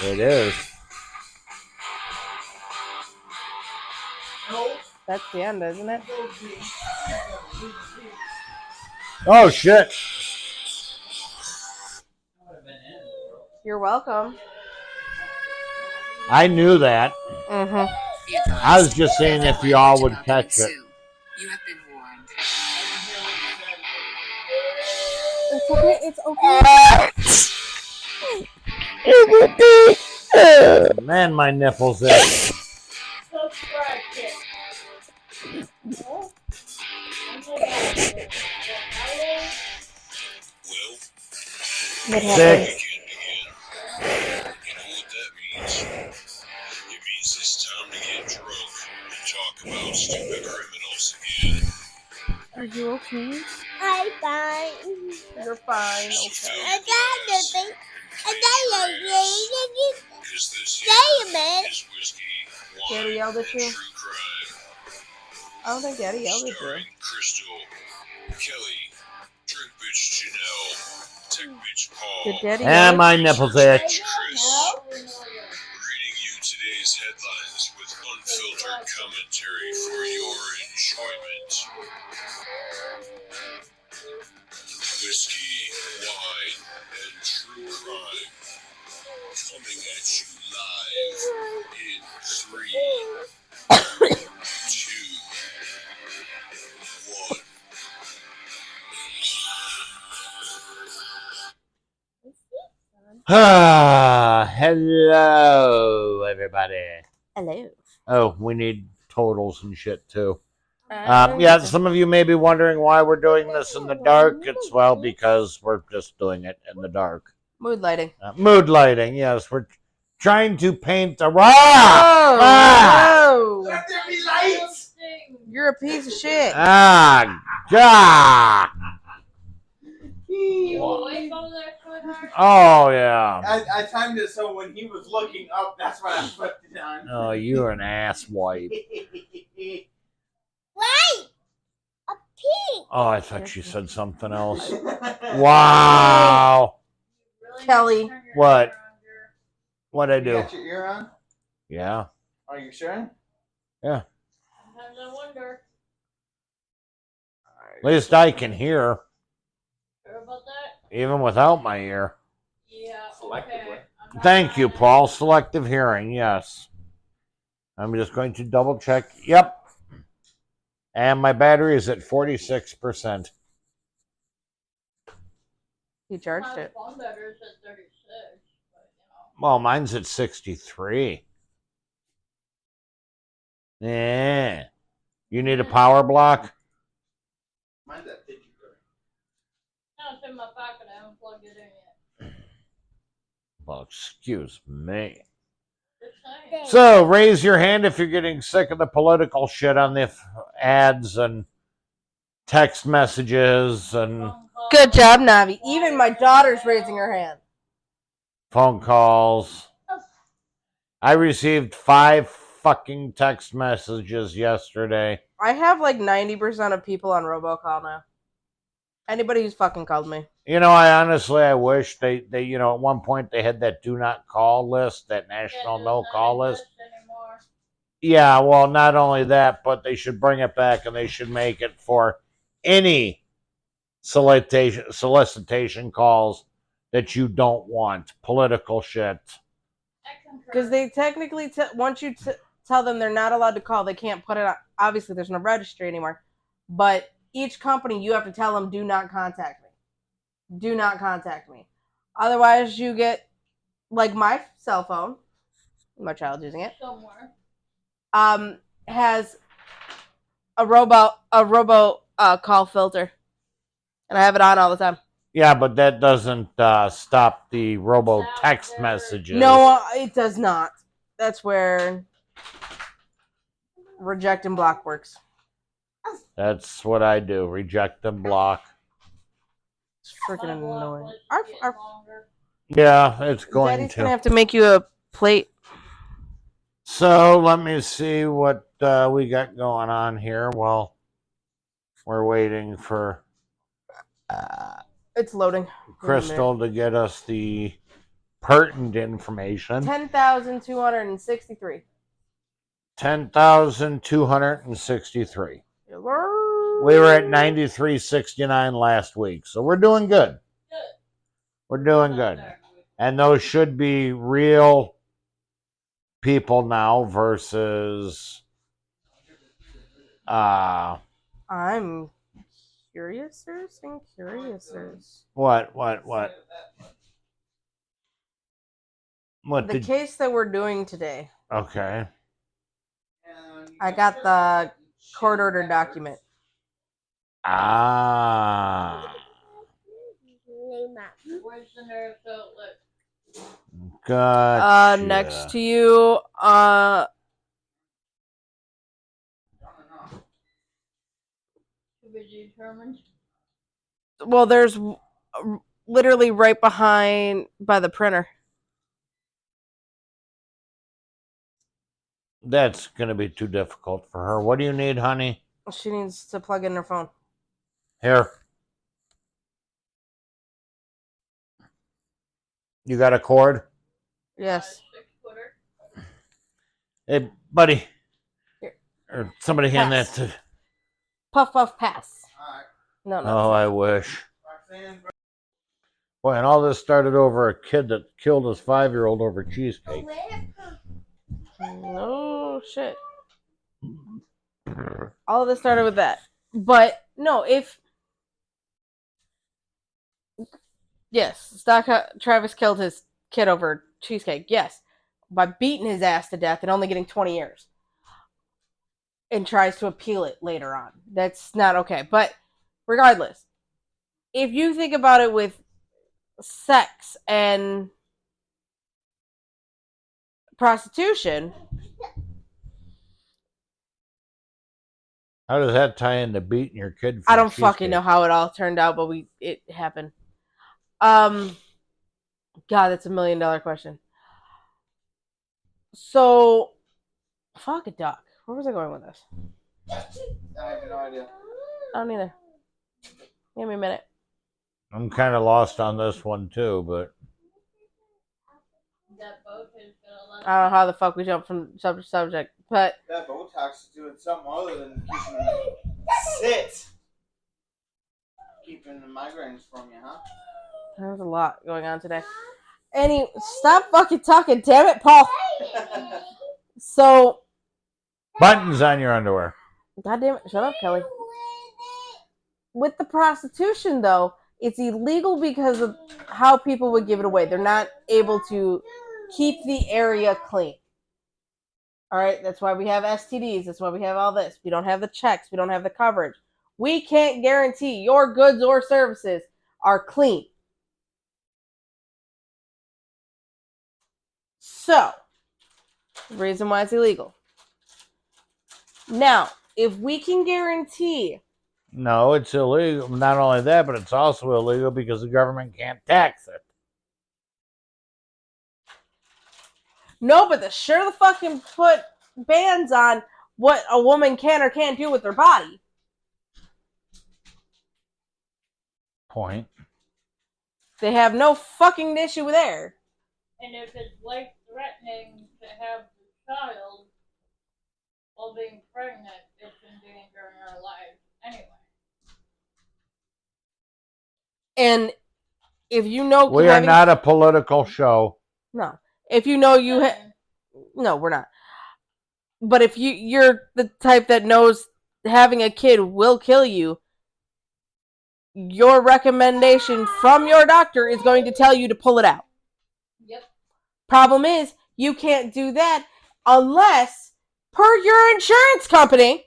It is. That's the end, isn't it? Oh, shit. You're welcome. I knew that. Mm-hmm. I was just seeing if y'all would catch it. You have been warned. It's okay. It's okay. Man, my nipples itch. What Sick. happened? You know what that means? It means it's time to get drunk and talk about stupid criminals again. Are you okay? I'm fine. You're fine. So Okay. fill I your glass got and I clean your ass. got Because this Say a here minute. is whiskey, Daddy wine, yelled at and you? true crime. I don't think Daddy yelled at you. Starring Crystal, Kelly, Drink Bitch Janelle, Tech Bitch Paul, Did Daddy And yell at my you? nipples Research itch. Bitch Chris. Reading you today's headlines with unfiltered commentary for your enjoyment. Whiskey, wine, and true crime. Coming at you live in 3, 2, 1. Hello, everybody. Hello. Oh, we need totals and shit, too. Yeah, some of you may be wondering why we're doing this in the dark. It's, well, because we're just doing it in the dark. Mood lighting. Mood lighting, yes. We're trying to paint a... Oh, no. Let there be lights! You're a piece of shit. Ah, God. Oh, yeah. I timed it so when he was looking up, that's when I flipped it on. Oh, you're an ass wipe. Right. A pig. Oh, I thought you said something else. Wow. Kelly. What? What'd I You do? got your ear on? Yeah. Are you sure? Yeah. Sometimes I wonder. At least I can hear, Sure about that? even without my ear. Yeah. Selectively. Okay. I'm not Thank you, gonna- Paul. Selective hearing, yes. I'm just going to double check. Yep. And my battery is at 46%. He charged My it. phone battery's at 36, but Well, mine's at 63. Yeah. You need a power block? Mine's at 50. now it's in my pocket. I haven't plugged it in yet. Well, excuse me. Just saying. So, raise your hand if you're getting sick of the political shit on the ads and text messages and Phone call, Good job, Navi. Even my daughter's raising her hand. phone calls. I received 5 fucking text messages yesterday. I have like 90% of people on robocall now. Anybody who's fucking called me. You know, I wish they at one point they had that do not call list, that national that no does call not list. exist anymore. Yeah, well, not only that, but they should bring it back and they should make it for any solicitation calls that you don't want. Political shit. I concur. Because they technically, once you tell them they're not allowed to call, they can't put it on. Obviously, there's no registry anymore. But each company, you have to tell them, do not contact me. Do not contact me. Otherwise, you get, like my cell phone, my child's using it, somewhere. has a robo call filter. And I have it on all the time. Yeah, but that doesn't stop the robo text messages. No, it does not. That's where reject and block works. That's what I do. Reject and block. It's freaking My block annoying. list is Our getting longer. Yeah, it's going Daddy's to. gonna have to make you a plate. So let me see what we got going on here. Well, we're waiting for It's loading. Crystal to get us the pertinent information. 10,263. 10,263. We were at 93.69 last week, so we're doing good. We're doing good. And those should be real people now versus I'm curiousers and curiousers. what The did case that we're doing today, okay. I got the court order document. Where's the nurse outlet? Gotcha. Next to you, To be determined. well, there's literally right behind by the printer. That's going to be too difficult for her. What do you need, honey? She needs to plug in her phone. Here. You got a cord? Yes. 6-footer. Hey, buddy. Here. Or somebody hand that Pass. to... Puff, puff, pass. Alright. No. Oh, I wish. Roxanne, Boy, and all this started over a kid that killed his 5-year-old over cheesecake. No shit. All of this started with that. But, no, yes, Travis killed his kid over cheesecake. Yes. By beating his ass to death and only getting 20 years. And tries to appeal it later on. That's not okay. But regardless, if you think about it with sex and prostitution, How does that tie into beating your kid for I don't cheesecake? fucking know how it all turned out, but it happened. God, that's $1 million question. So, fuck a duck. Where was I going with this? I have no idea. I don't either. Give me a minute. I'm kind of lost on this one, too, but... That boat is gonna let I don't know how the fuck we jumped from subject to subject, but That Botox is doing something other than keeping them sit. Keeping the migraines from you, huh? there's a lot going on today. Stop fucking talking, damn it, Paul. So, Buttons on your underwear. God damn it, shut up, Kelly. With the prostitution, though, it's illegal because of how people would give it away. They're not able to keep the area clean. All right, that's why we have STDs. That's why we have all this. We don't have the checks. We don't have the coverage. We can't guarantee your goods or services are clean. So, the reason why it's illegal. Now, if we can guarantee... No, it's illegal. Not only that, but it's also illegal because the government can't tax it. No, but they sure the fucking put bans on what a woman can or can't do with her body. Point. They have no fucking issue with there. And if it's life-threatening to have the child while being pregnant, it's endangering our lives anyway. And if you know... We are not a political show. No. If you know you... No, we're not. But if you're the type that knows having a kid will kill you, your recommendation from your doctor is going to tell you to pull it out. Yep. Problem is, you can't do that unless, per your insurance company,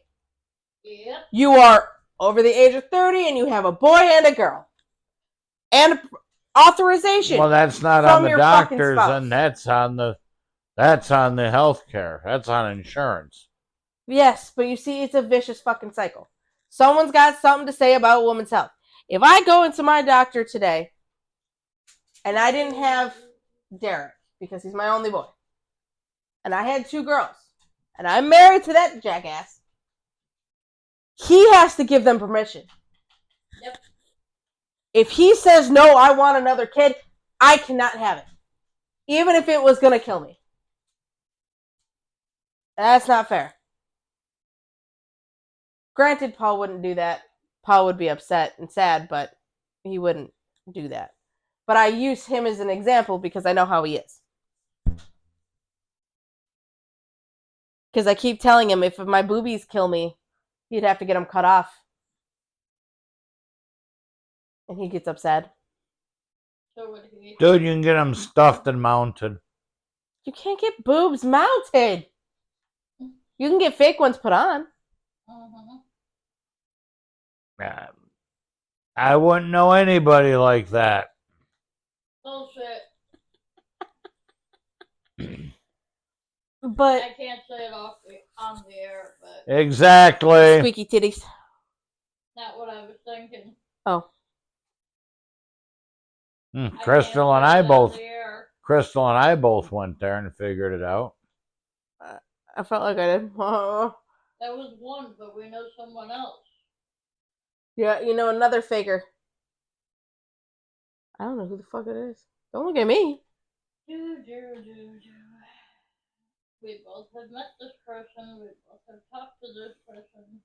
Yep. you are over the age of 30 and you have a boy and a girl. And authorization. Well, that's not from on the your fucking doctors, spouse. and that's on the health care. That's on insurance. Yes, but you see, it's a vicious fucking cycle. Someone's got something to say about a woman's health. If I go into my doctor today and I didn't have Derek because he's my only boy, and I had 2 girls, and I'm married to that jackass, he has to give them permission. Yep. If he says, no, I want another kid, I cannot have it. Even if it was gonna kill me. That's not fair. Granted, Paul wouldn't do that. Paul would be upset and sad, but he wouldn't do that. But I use him as an example because I know how he is. Because I keep telling him if my boobies kill me, he'd have to get them cut off. And he gets upset. So would he. Dude, you can get them stuffed and mounted. You can't get boobs mounted. You can get fake ones put on. I wouldn't know anybody like that. Bullshit. But I can't say it on the air, but Exactly. squeaky titties. not what I was thinking. Oh. Crystal and I both went there and figured it out. I felt like I did. That was one, but we know someone else. Yeah, you know, another faker. I don't know who the fuck it is. Don't look at me. We both have met this person. We both have talked to this person.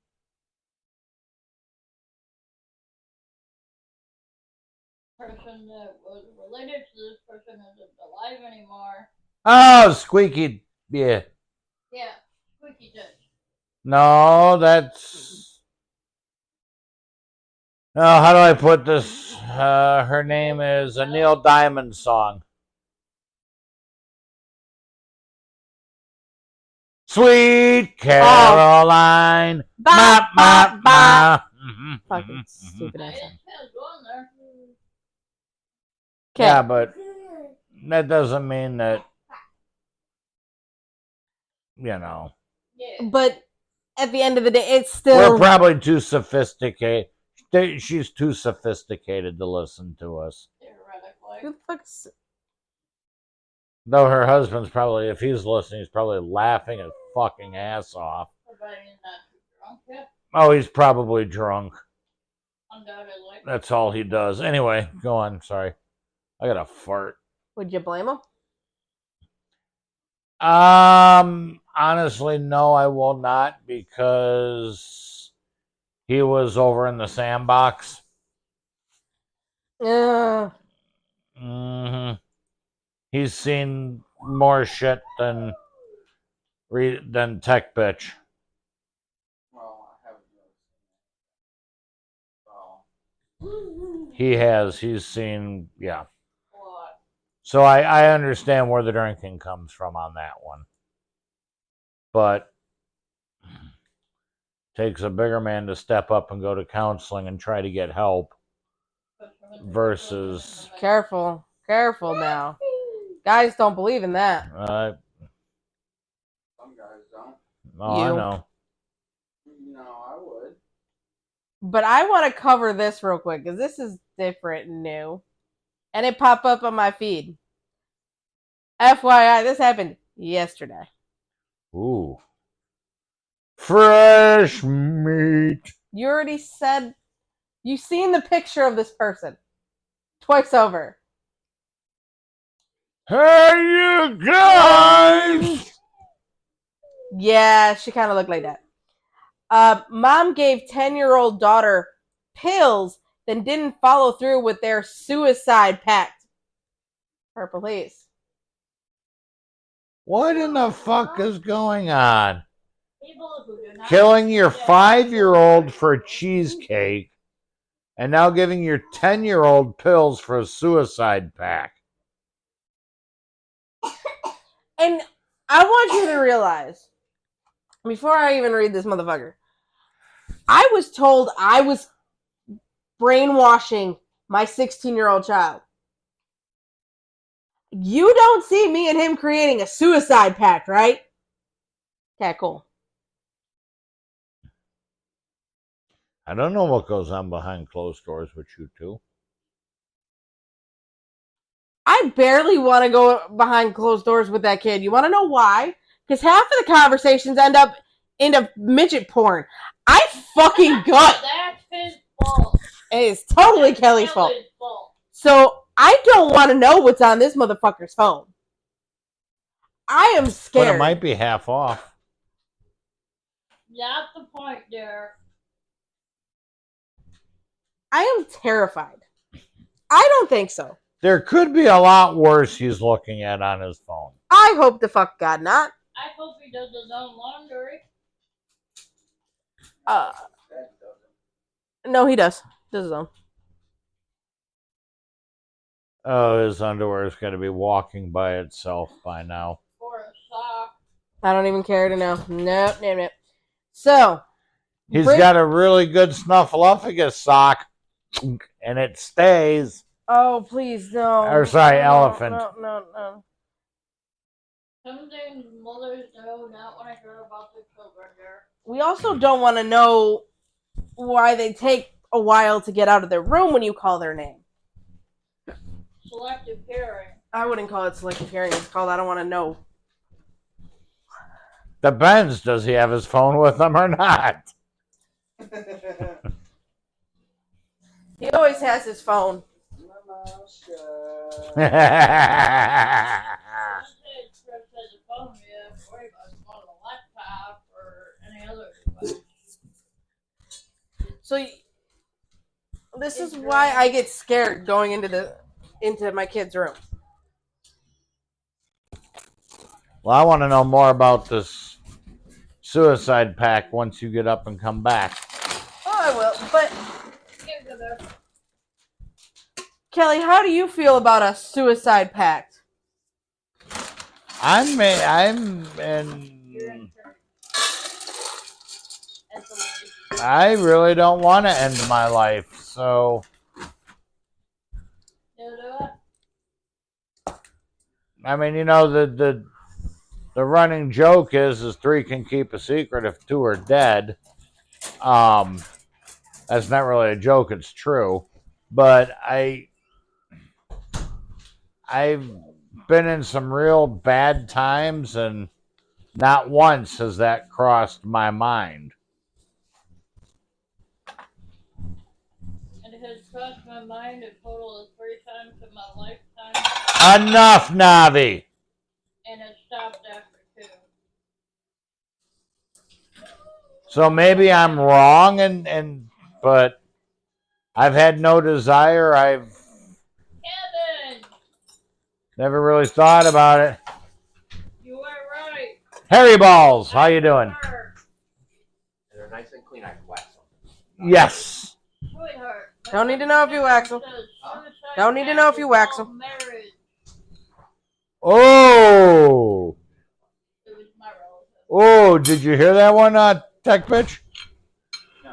Person that was related to this person isn't alive anymore. Oh, squeaky. Yeah. Yeah, squeaky ditch. No, that's. No, how do I put this? Her name is a Neil Diamond song. Sweet Caroline. Ba, ba, ba. Mhm. Fucking stupid ass. It has one there. Okay. Yeah, but that doesn't mean that, you know. Yeah. But at the end of the day, it's still. We're probably too sophisticated. She's too sophisticated to listen to us. Theoretically. Who the fuck's. Though her husband's probably, if he's listening, he's probably laughing his fucking ass off. Everybody is not too drunk yet. Oh, he's probably drunk. Undoubtedly. That's all he does. Anyway, go on. Sorry. I got a fart. Would you blame him? Honestly, no, I will not, because he was over in the sandbox. Mm-hmm. He's seen more shit than Tech Bitch. Well, I haven't noticed. He has. He's seen, yeah. What? So I understand where the drinking comes from on that one. But takes a bigger man to step up and go to counseling and try to get help versus... Careful. Careful now. Guys don't believe in that. Some guys don't. Oh, I You. know. No, I would. But I want to cover this real quick because this is different and new. And it popped up on my feed. FYI, this happened yesterday. Ooh. Fresh meat. You already said you've seen the picture of this person twice over. Hey, you guys! Yeah, she kind of looked like that. Mom gave 10-year-old daughter pills, then didn't follow through with their suicide pact for police. What in the fuck is going on? People who do not Killing your 5-year-old for cheesecake and now giving your 10-year-old pills for a suicide pact. And I want you to realize, before I even read this motherfucker, I was told I was brainwashing my 16-year-old child. You don't see me and him creating a suicide pact, right? Okay, cool. I don't know what goes on behind closed doors with you two. I barely want to go behind closed doors with that kid. You want to know why? Because half of the conversations end up into midget porn. I fucking got. That's his fault. It is totally That's Kelly's fault. fault. So I don't want to know what's on this motherfucker's phone. I am But scared. it might be half off. That's the point there. I am terrified. I don't think so. There could be a lot worse he's looking at on his phone. I hope the fuck God not. I hope he does his own laundry. No, he does. Does his own. Oh, his underwear is going to be walking by itself by now. For a sock. I don't even care to know. Nope. So He's got a really good snuffleupagus sock, and it stays. Oh, please, no. Or sorry, No, elephant. No. Some things mothers do not want to hear about their children there. We also don't want to know why they take a while to get out of their room when you call their name. Selective hearing. I wouldn't call it selective hearing. It's called I don't want to know. Depends. Does he have his phone with him or not? He always has his phone. So this is why I get scared going into my kid's room. Well, I want to know more about this suicide pact once you get up and come back. Oh, I will. But Kelly, how do you feel about a suicide pact? I really don't want to end my life, so I mean, you know, the running joke is three can keep a secret if two are dead. That's not really a joke, it's true. But I've been in some real bad times, and not once has that crossed my mind. And it has crossed my mind a total of 3 times in my lifetime. Enough, Navi! And it stopped after 2. So maybe I'm wrong, but I've had no desire. I've Kevin! never really thought about it. You were right. Harry Balls, how you doing? They're nice and clean. I can wax them. Yes. Sweetheart. Don't need to know if you wax them. Don't need to know if you wax them. Oh. It was my relative. Oh, did you hear that one, Tech Bitch?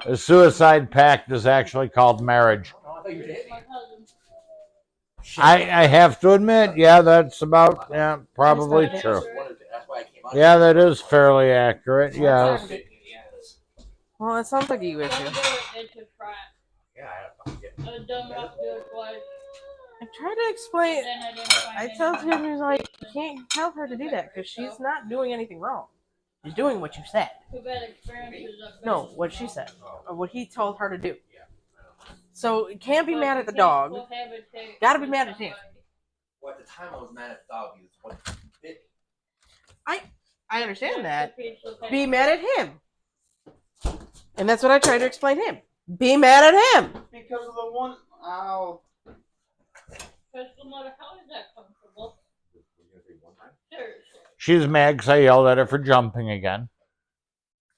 The suicide pact is actually called marriage. Oh, I thought you did. My cousin. I have to admit, yeah, that's about, yeah, probably true. That's why I came out. Yeah, that is fairly accurate, yes. Well, it sounds like you issue. Don't do it, it's a trap. Yeah, I don't get I don't have to do it twice. I tried to explain. Then I didn't find I any told him, more. he's like, you can't tell her to do that because she's not doing anything wrong. She's doing what you said. Too bad experiences are No, better what than she most. said. Or what he told her to do. So you can't be But mad you at the can't dog. cohabitate Gotta be with mad at him. somebody. Well, at the time, I was mad at the dog. He was what bit me. I understand that. Piece of Be paper. mad at him. And that's what I tried to explain to him. Be mad at him. Because of the one. Ow. Because no matter how is that comfortable, seriously. She's mad because I yelled at her for jumping again.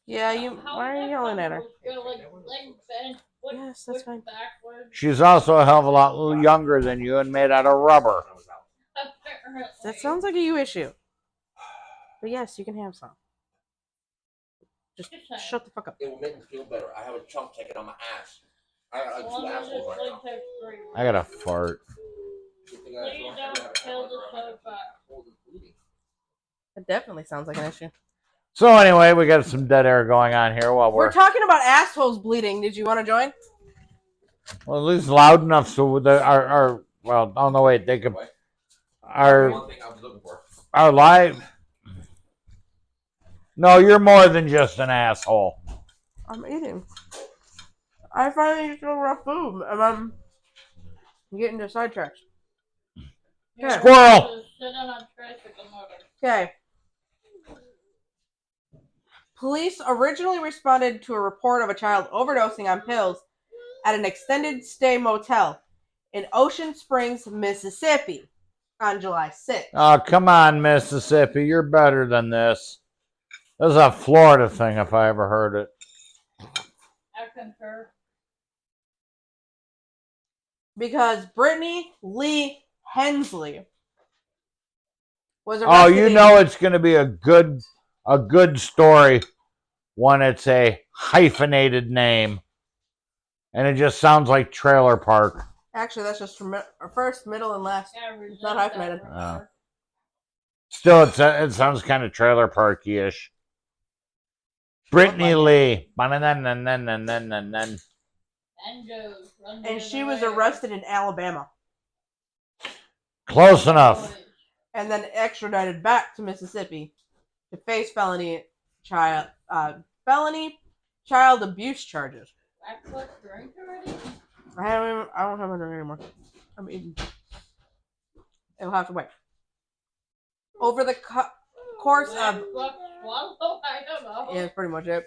Yeah, How why is are you that yelling at her? comfortable? You're like leg bent, foot, Yes, that's foot fine. backwards. She's also a hell of a lot younger than you and made out of rubber. Apparently. That sounds like a you issue. But yes, you can have some. Just shut the fuck up. It will make me feel better. I have a chunk taken on my ass. I got As like long 2 as assholes it's right now. latex free. I got a fart. Please don't kill the sofa. It definitely sounds like an issue. So anyway, we got some dead air going on here while We're talking about assholes bleeding. Did you want to join? well, at least loud enough so our well, oh no wait, they could our One thing I was looking for. our live. No, you're more than just an asshole. I'm eating. I finally eat rough food, and I'm getting to sidetracks. Yeah, Squirrel! just sit on a tricycle motor. Okay, Police originally responded to a report of a child overdosing on pills at an extended stay motel in Ocean Springs, Mississippi on July 6th. Oh, come on, Mississippi. You're better than this. This is a Florida thing if I ever heard it. I concur. Because Brittany Lee Hensley was Oh, arrested. you know it's going to be a good story when it's a hyphenated name. And it just sounds like trailer park. Actually, that's just from first, middle, and last. Yeah, It's not hyphenated. Oh. Still, it sounds kind of trailer parky-ish. Brittany Lee. And she was arrested in Alabama Close enough. and then extradited back to Mississippi to face felony child abuse charges. Blackfoot drink already? I don't have a drink anymore. I'm eating. It'll have to wait. Over the course of Blackfoot swallow? I don't know. yeah, that's pretty much it.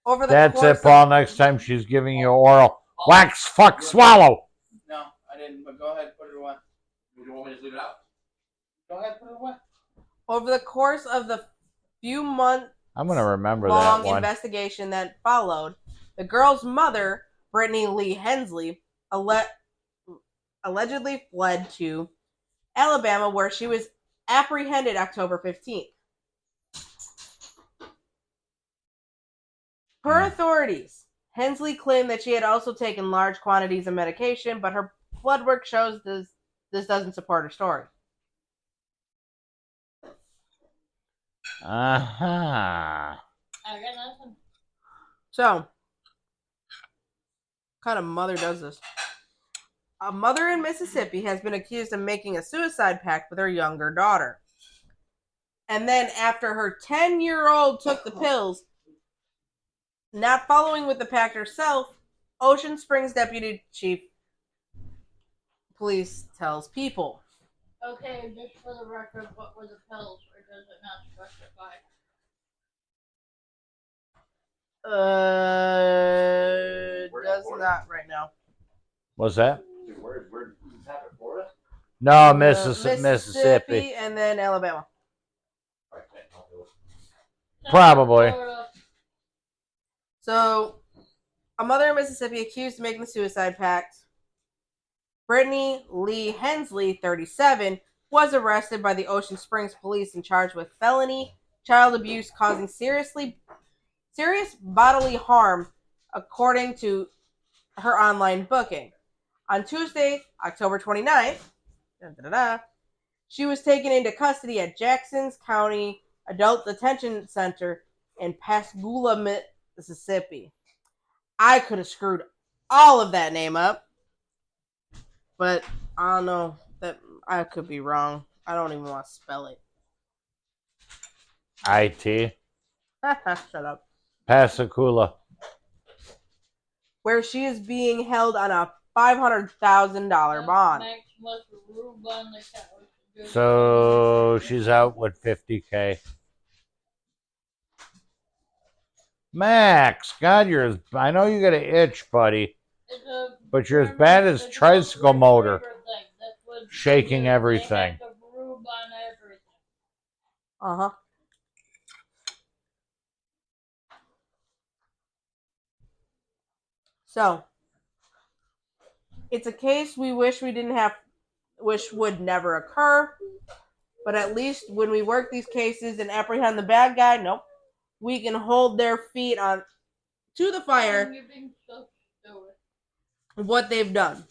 Over the That's course it, Paul. Next time she's giving you oral. Wax, fuck, swallow. No, I didn't, but go ahead, put it away. You want me to leave it out? Go ahead, put it away. Over the course of the few months I'm going to remember that long one. investigation that followed, the girl's mother, Brittany Lee Hensley, allegedly fled to Alabama, where she was apprehended October 15th. Per authorities, Hensley claimed that she had also taken large quantities of medication, but her blood work shows this doesn't support her story. Uh-huh. I got nothing. So, what kind of mother does this? A mother in Mississippi has been accused of making a suicide pact with her younger daughter. And then after her 10-year-old took the pills, not following with the pact herself, Ocean Springs Deputy Chief Police tells People. Okay, just for the record, what were the pills, or does it not specify? Does not right now. What's that? Where is that in Florida? No, Mississippi. And then Alabama. Probably. So, a mother in Mississippi accused of making the suicide pact. Brittany Lee Hensley, 37, was arrested by the Ocean Springs police and charged with felony child abuse causing serious bodily harm, according to her online booking. On Tuesday, October 29th, she was taken into custody at Jackson County Adult Detention Center in Pascagoula, Mississippi. I could have screwed all of that name up, but I don't know. That I could be wrong. I don't even want to spell it. IT. Shut up. Pascagoula. Where she is being held on a $500,000 bond. Max must rube on the couch. So she's out with $50K. Max, God, I know you got an itch, buddy, but you're as bad as tricycle motor, shaking everything. Uh-huh. So, it's a case we wish would never occur, but at least when we work these cases and apprehend the bad guy, nope, we can hold their feet on to the fire what they've done.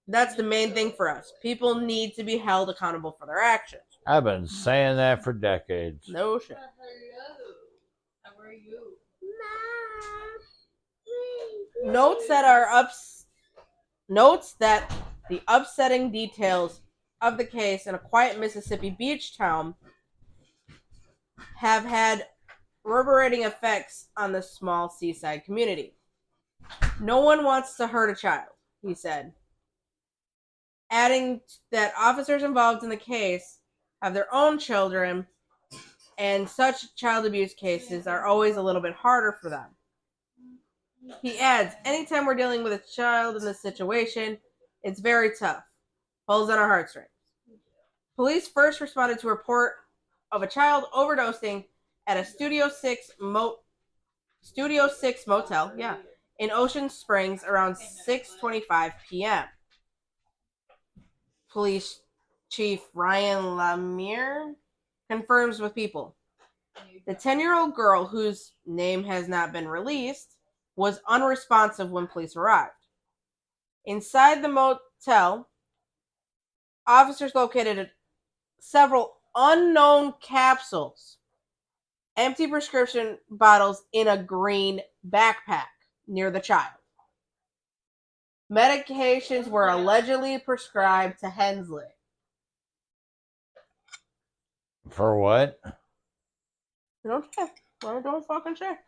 That's the main thing for us. People need to be held accountable for their actions. I've been saying that for decades. No shit. How are you? Notes that the upsetting details of the case in a quiet Mississippi beach town have had reverberating effects on the small seaside community. No one wants to hurt a child, he said, adding that officers involved in the case have their own children and such child abuse cases are always a little bit harder for them. He adds, anytime we're dealing with a child in this situation, it's very tough. Pulls on our heartstrings. Police first responded to a report of a child overdosing at a Studio 6 motel, in Ocean Springs around 6:25 p.m. Police Chief Ryan Lemire confirms with People. The 10-year-old girl, whose name has not been released, was unresponsive when police arrived. Inside the motel, officers located several unknown capsules, empty prescription bottles in a green backpack near the child. Medications were allegedly prescribed to Hensley. For what? Don't check. Don't fucking check.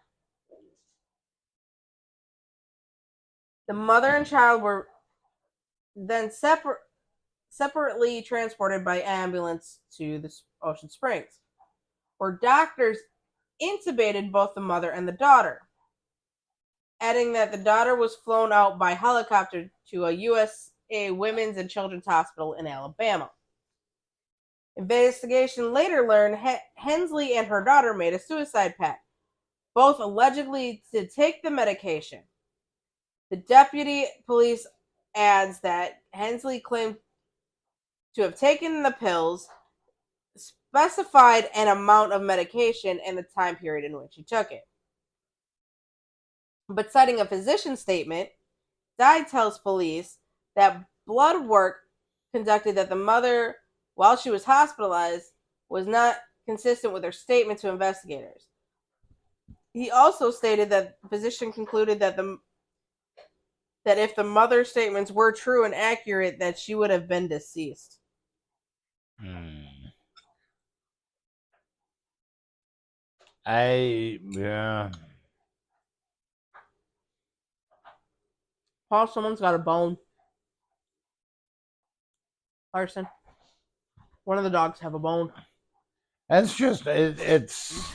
The mother and child were then separately transported by ambulance to the Ocean Springs, where doctors intubated both the mother and the daughter, adding that the daughter was flown out by helicopter to a USA Women's and Children's Hospital in Alabama. Investigation later learned Hensley and her daughter made a suicide pact, both allegedly to take the medication. The deputy police adds that Hensley claimed to have taken the pills, specified an amount of medication, and the time period in which he took it. But citing a physician's statement, Dye tells police that blood work conducted that the mother, while she was hospitalized, was not consistent with her statement to investigators. He also stated that the physician concluded that if the mother's statements were true and accurate, that she would have been deceased. Paul, someone's got a bone. Larson. One of the dogs have a bone. That's just it's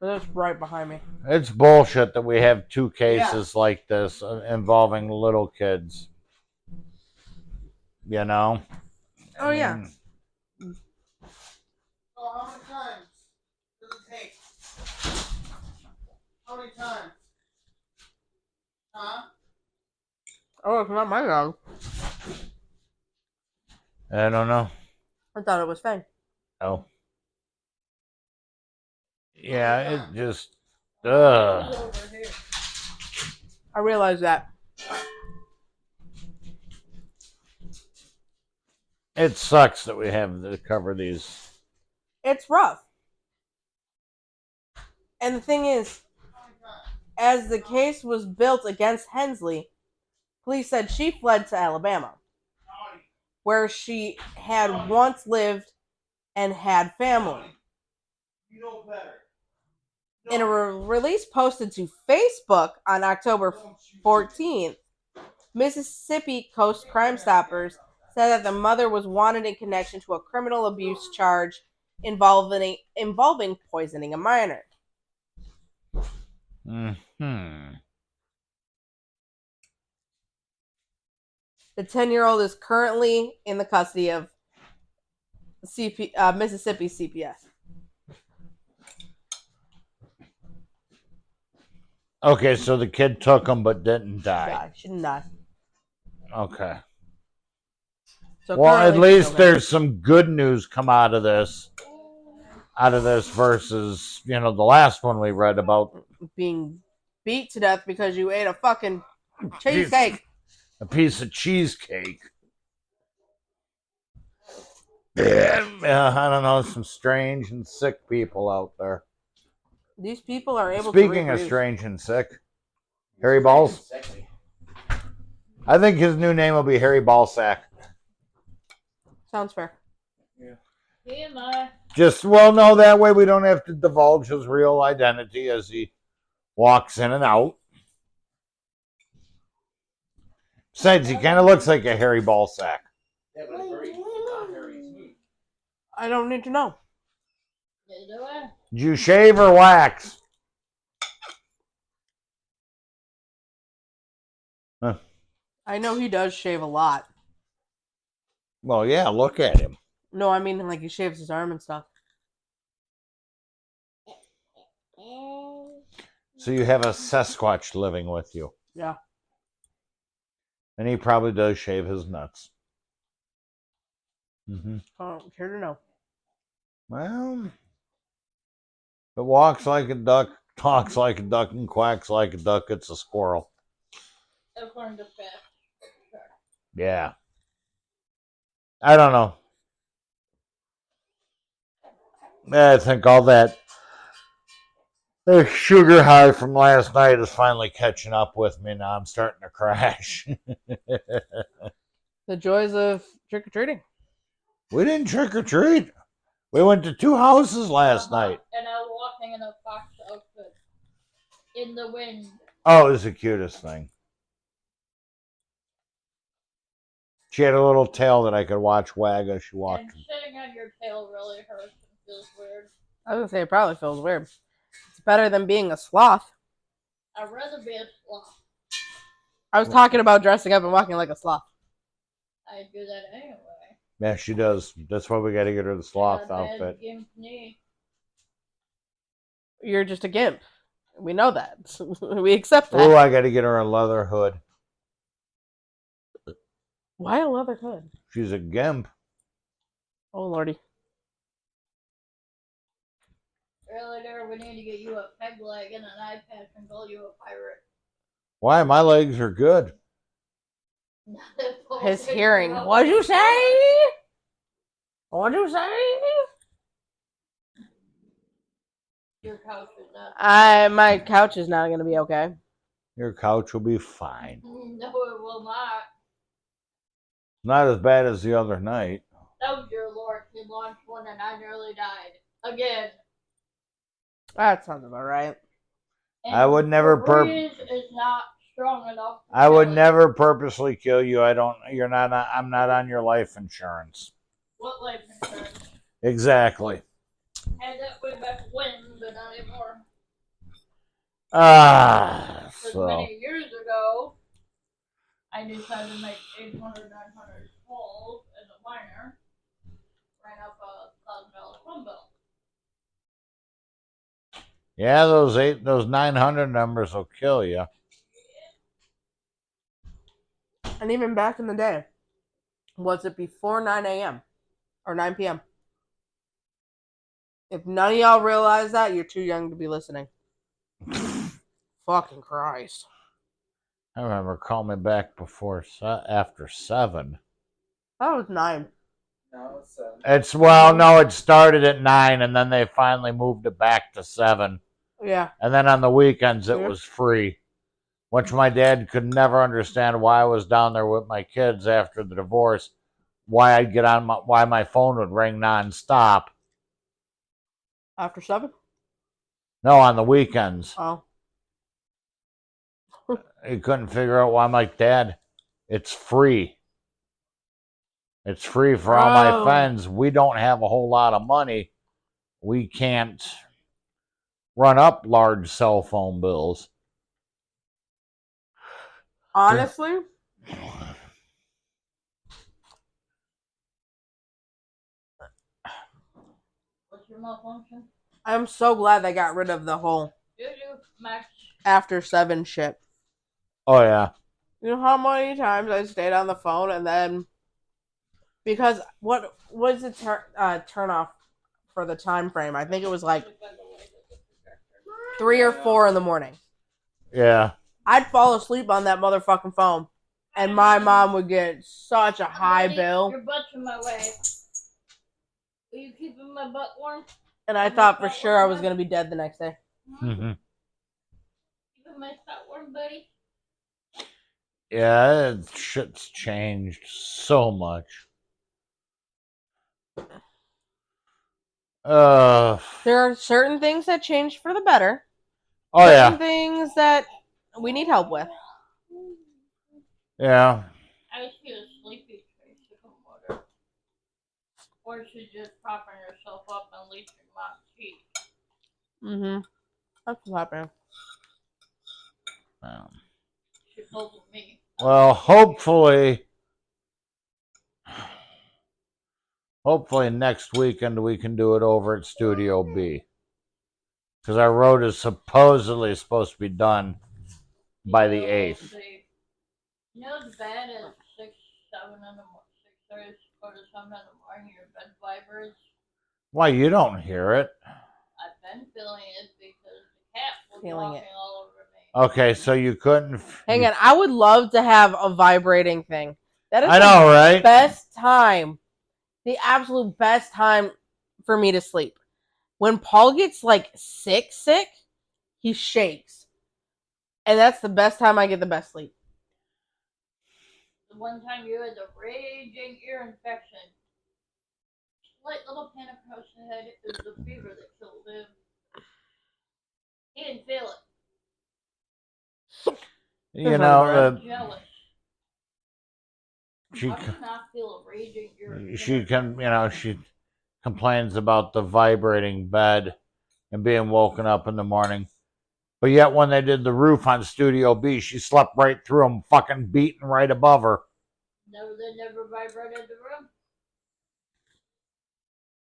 It's right behind me. It's bullshit that we have two cases like this involving little kids. You know? Oh, yeah. So how many times does it take? How many times? Huh? Oh, it's not my dog. I don't know. I thought it was Faye. Oh. Yeah, it just ugh. I realized that. It sucks that we have to cover these. It's rough. And the thing is, as the case was built against Hensley, police said she fled to Alabama, where she had once lived and had family. You know better. In a release posted to Facebook on October 14th, Mississippi Coast Crime Stoppers said that the mother was wanted in connection to a criminal abuse charge involving poisoning a minor. Mm-hmm. The 10-year-old is currently in the custody of Mississippi CPS. Okay, so the kid took him but didn't die. She didn't die. Okay. So well, at currently least there's some good news come out of this. Versus, the last one we read about being beat to death because you ate a fucking cheesecake. A piece of cheesecake. I don't know, some strange and sick people out there. These people are able Speaking to of strange and sick, Harry Balls. I think his new name will be Harry Ballsack. Sounds fair. TMI. No, that way we don't have to divulge his real identity as he walks in and out. Besides, he kind of looks like a Harry Ballsack. Yeah, but it's very not very smooth. I don't need to know. You do it? Did you shave or wax? I know he does shave a lot. Well, yeah, look at him. No, I mean like he shaves his arm and stuff. So you have a Sasquatch living with you. Yeah. And he probably does shave his nuts. I don't care to know. Well, if it walks like a duck, talks like a duck, and quacks like a duck, it's a squirrel. According to Fast. Yeah. I don't know. I think all that sugar high from last night is finally catching up with me. Now I'm starting to crash. The joys of trick or treating. We didn't trick or treat. We went to 2 houses last night. And I was walking in a fox outfit. In the wind. Oh, it was the cutest thing. She had a little tail that I could watch wag as she walked. And sitting on your tail really hurts and feels weird. I was gonna say it probably feels weird. It's better than being a sloth. I'd rather be a sloth. I was talking about dressing up and walking like a sloth. I do that anyway. Yeah, she does. That's why we got to get her the sloth outfit. You're just a gimp. We know that. We accept that. Oh, I got to get her a leather hood. Why a leather hood? She's a gimp. Oh, lordy. Earlier, we need to get you a peg leg and an iPad and call you a pirate. Why? My legs are good. His hearing. What'd you say? What'd you say? Your couch is not. My couch is not gonna be okay. Your couch will be fine. No, it will not. Not as bad as the other night. Oh, dear Lord, he launched one and I nearly died. Again. That sounds about right. And I would never breeze is not strong enough. I would never purposely kill you. I'm not on your life insurance. What life insurance? Exactly. Had that way back when, but not anymore. So Many years ago, I decided to make 800, 900 calls as a minor. Ran up a $1,000 phone bill. yeah, those 900 numbers will kill you. And even back in the day, was it before 9 a.m. or 9 p.m.? If none of y'all realize that, you're too young to be listening. Fucking Christ. I remember calling me back after 7. That was 9. No, it's 7. No, it started at 9 and then they finally moved it back to 7. Yeah. And then on the weekends it was free. Which my dad could never understand why I was down there with my kids after the divorce. Why my phone would ring nonstop. After 7? No, on the weekends. Oh. He couldn't figure out why. I'm like, Dad, it's free. It's free for all my friends. We don't have a whole lot of money. We can't run up large cell phone bills. Honestly, What's your malfunction? I'm so glad they got rid of the whole Max. after 7 shit. Oh, yeah. You know how many times I stayed on the phone and then because what was the turn off for the time frame? I think it was like 3 or 4 in the morning. Yeah. I'd fall asleep on that motherfucking phone, and my mom would get such a high bill. Your butt's in my way. Are you keeping my butt warm? And I thought for sure I was gonna be dead the next day. Mm-hmm. Keeping my butt warm, buddy. Yeah, shit's changed so much. There are certain things that changed for the better. Oh, certain yeah. things that we need help with. Yeah. I see a sleepy face of water. Or she's just propping herself up and least amount of heat. Mm-hmm. That's what's happening. She pulled with me. Well, hopefully next weekend we can do it over at Studio B. Because our road is supposedly supposed to be done by the 8th. You know it's bad at 6, 7 in the morning, 6:30, quarter to 7 in the morning, your bed vibrates. Why, you don't hear it? I've been feeling it because the cat was Feeling walking it. all over me. Okay, so you couldn't. Hang on, I would love to have a vibrating thing. That is I know, right? best time, the absolute best time for me to sleep. When Paul gets like sick, he shakes. And that's the best time I get the best sleep. The one time you had the raging ear infection. Slight little panic across the head. It was the fever that killed him. He didn't feel it. You know, I'm jealous. she How do you not feel a raging ear she complains about the vibrating bed and being woken up in the morning. But yet when they did the roof on Studio B, she slept right through them, fucking beating right above her. They never vibrated the room.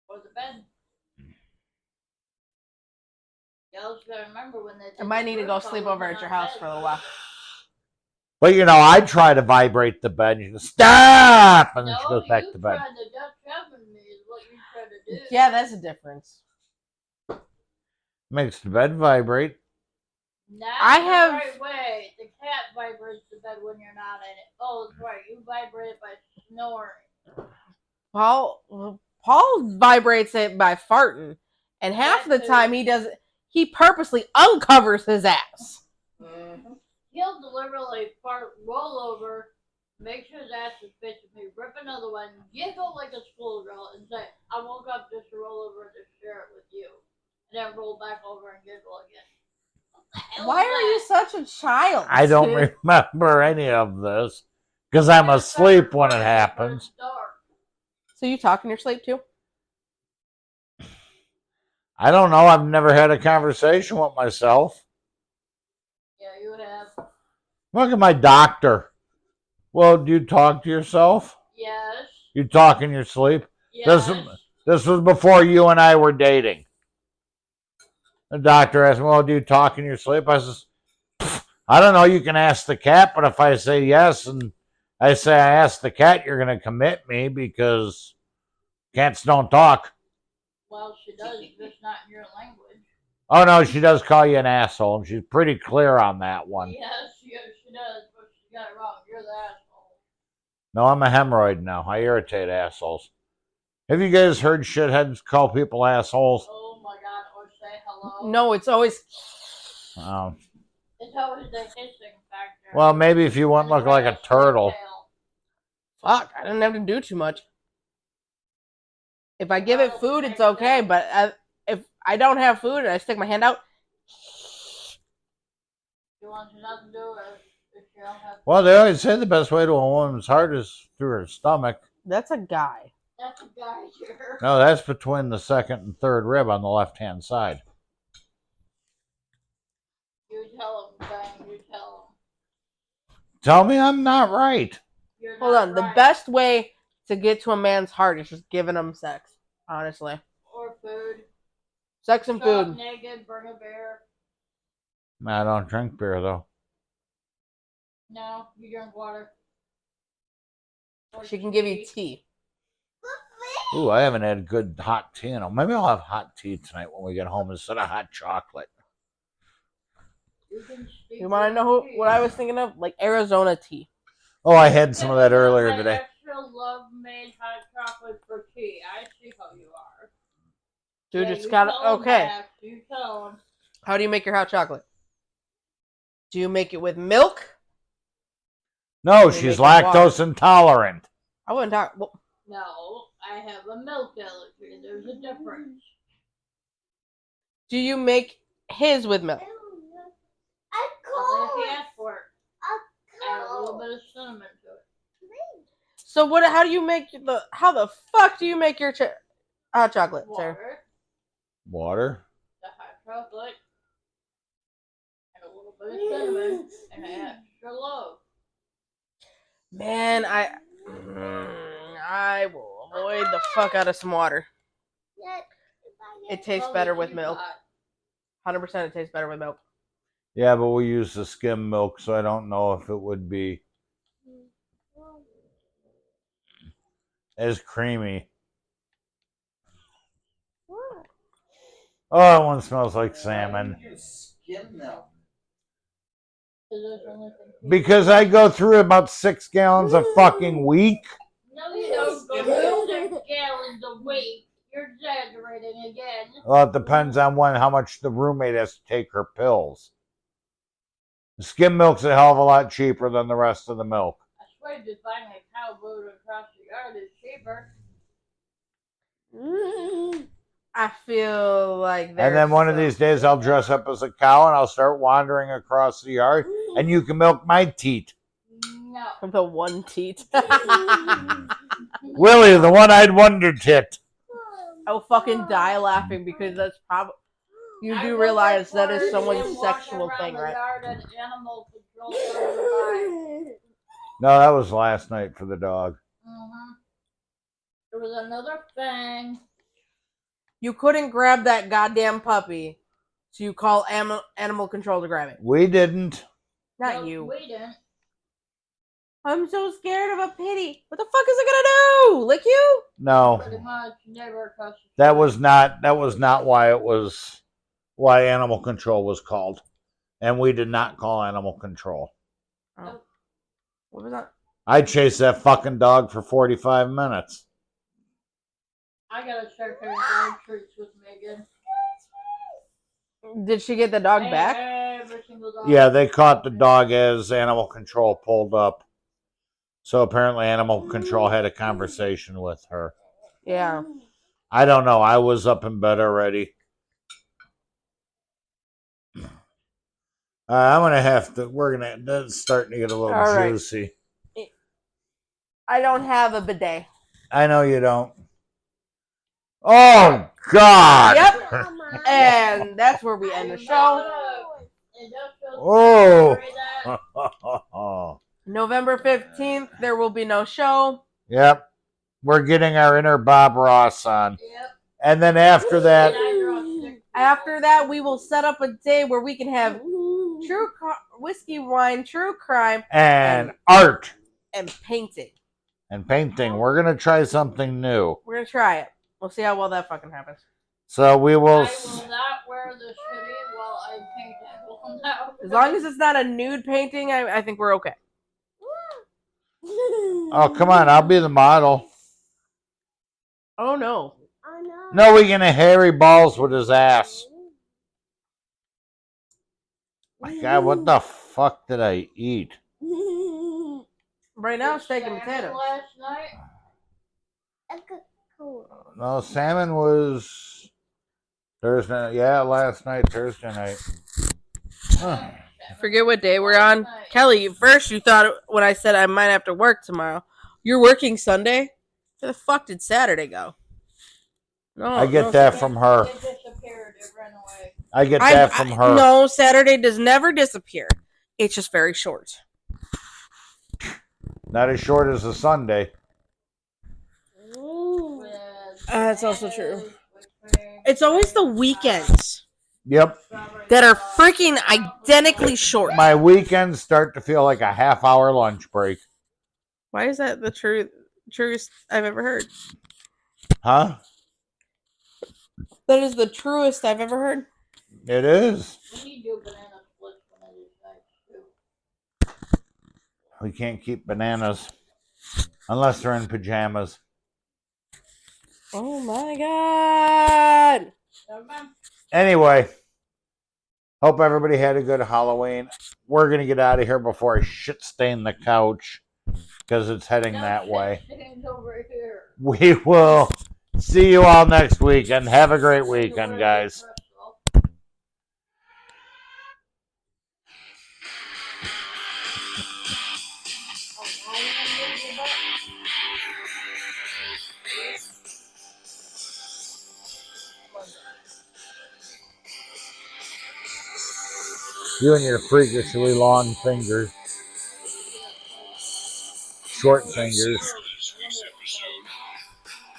Or the bed. You also gotta remember when they did I might the need to roof, go I sleep was over in at your our house bed. for a little while. But you know, I try to vibrate the bed and she goes, stop! And then she goes back to bed. No, you tried to Dutch oven me is what you tried to do. Yeah, that's a difference. Makes the bed vibrate. Not I the have- right way. The cat vibrates the bed when you're not in it. Oh, that's right. You vibrate it by snoring. Paul vibrates it by farting. And half the time he purposely uncovers his ass. Mm-hmm. He'll deliberately fart, roll over, make sure his ass is fit with me, rip another one, giggle like a schoolgirl, and say, I woke up just to roll over to share it with you. And then roll back over and giggle again. Why are you such a child? I don't remember any of this because I'm asleep when it happens. So you talk in your sleep too? I don't know. I've never had a conversation with myself. Yeah, you have. Look at my doctor. Well, do you talk to yourself? Yes. You talk in your sleep? Yes. This was before you and I were dating. The doctor asked me, well, do you talk in your sleep? I says, I don't know. You can ask the cat, but if I say yes and I say I asked the cat, you're going to commit me because cats don't talk. Well, she does, just not in your language. Oh, no, she does call you an asshole, and she's pretty clear on that one. Yes, she does, but she got it wrong. You're the asshole. No, I'm a hemorrhoid now. I irritate assholes. Have you guys heard shitheads call people assholes? Oh my god, or say hello. No, it's always. It's always the hissing factor. Well, maybe if you wouldn't look like a turtle. Fuck, I didn't have to do too much. If I give it food, it's okay, but if I don't have food and I stick my hand out. You want to not do it if you don't have food. Well, they always say the best way to a woman's heart is through her stomach. That's a guy. That's a guy here. No, that's between the second and third rib on the left-hand side. You tell him, Ben, you tell him. Tell me I'm not right. You're Hold not on. The right. best way to get to a man's heart is just giving him sex. Honestly. Or food. Sex and Show up food. naked, bring a beer. I don't drink beer, though. No, you drink water. Or She can give you tea. Ooh, I haven't had good hot tea in a while. Maybe I'll have hot tea tonight when we get home instead of hot chocolate. You want to know what I was thinking of? Like Arizona tea. Oh, I had some of that earlier today. Extra love-made hot chocolate for tea. I see how you are. Dude, Yeah, it's you got tell 'em, okay. Max, you tell 'em. How do you make your hot chocolate? Do you make it with milk? No, They she's make it lactose intolerant. I wouldn't talk. Well, No, I have a milk allergy. There's a difference. do you make his with milk? Only if you ask for it. Add a little bit of cinnamon to it. So what? How do you make how the fuck do you make your hot chocolate, sir? Water, Water. the hot chocolate, and a little bit of cinnamon, and an extra loaf. Man, I will avoid the fuck out of some water. It tastes Well, better the with milk. teapot. 100% it tastes better with milk. Yeah, but we use the skim milk, so I don't know if it would be as creamy. Oh, that one smells like salmon. Skim milk. Because I go through about 6 gallons a fucking week. No, you don't go through 6 gallons a week. You're exaggerating again. Well, it depends on how much the roommate has to take her pills. Skim milk's a hell of a lot cheaper than the rest of the milk. I swear to find a cow brewed across the yard is cheaper. I feel like And then one of these days I'll dress up as a cow and I'll start wandering across the yard and you can milk my teat. No. the one teat. Willie, the one-eyed wonder tit. I will fucking die laughing because that's probably. You do realize that is someone's sexual thing, right? Animal control by. No, that was last night for the dog. There was another thing. You couldn't grab that goddamn puppy, so you call animal control to grab it. We didn't. Not No, you. We didn't. I'm so scared of a pitty. What the fuck is it gonna do? Lick you? No. Pretty much never touched. That was not why animal control was called. And we did not call animal control. Oh. What was that? I chased that fucking dog for 45 minutes. I gotta start carrying dog treats with me again. Did she get the dog back? Every single dog. Yeah, they caught the dog as animal control pulled up. So apparently animal control had a conversation with her. Yeah. I don't know. I was up in bed already. I'm going to have to, that's starting to get a little All right. juicy. I don't have a bidet. I know you don't. Oh, God. Yep. And that's where we end the show. Oh. November 15th, there will be no show. Yep. We're getting our inner Bob Ross on. Yep. And then after that, we will set up a day where we can have whiskey, wine, true crime, and art. And painting. And painting. We're going to try something new. We're going to try it. We'll see how well that fucking happens. So we will... I will not wear this hoodie while I paint it. Well, no. As long as it's not a nude painting, I think we're okay. Oh, come on. I'll be the model. Oh, no. No, we're going to hairy balls with his ass. My God, what the fuck did I eat? Right now, steak and potatoes. Last night? No, salmon was Thursday. Yeah, last night, Thursday night. Huh. Forget what day we're on. Kelly, first you thought when I said I might have to work tomorrow. You're working Sunday? Where the fuck did Saturday go? No, I get that from her. It disappeared. It ran away. I get that from her. No, Saturday does never disappear. It's just very short. Not as short as a Sunday. That's also true. It's always the weekends. Yep. That are freaking identically short. My weekends start to feel like a half-hour lunch break. Why is that the truest I've ever heard? Huh? That is the truest I've ever heard. It is. We do banana splits one of these nights, too. We can't keep bananas unless they're in pajamas. Oh my God. Anyway, hope everybody had a good Halloween. We're going to get out of here before I shit stain the couch because it's heading that way. Over here. We will see you all next week and have a great weekend, guys. You and your freakishly long fingers. Short That's it fingers. for this week's episode.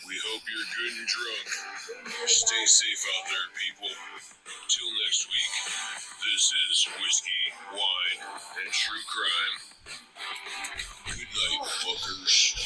We hope you're good and drunk. Stay safe out there, people. Till next week, this is Whiskey, Wine, and True Crime. Good night, fuckers.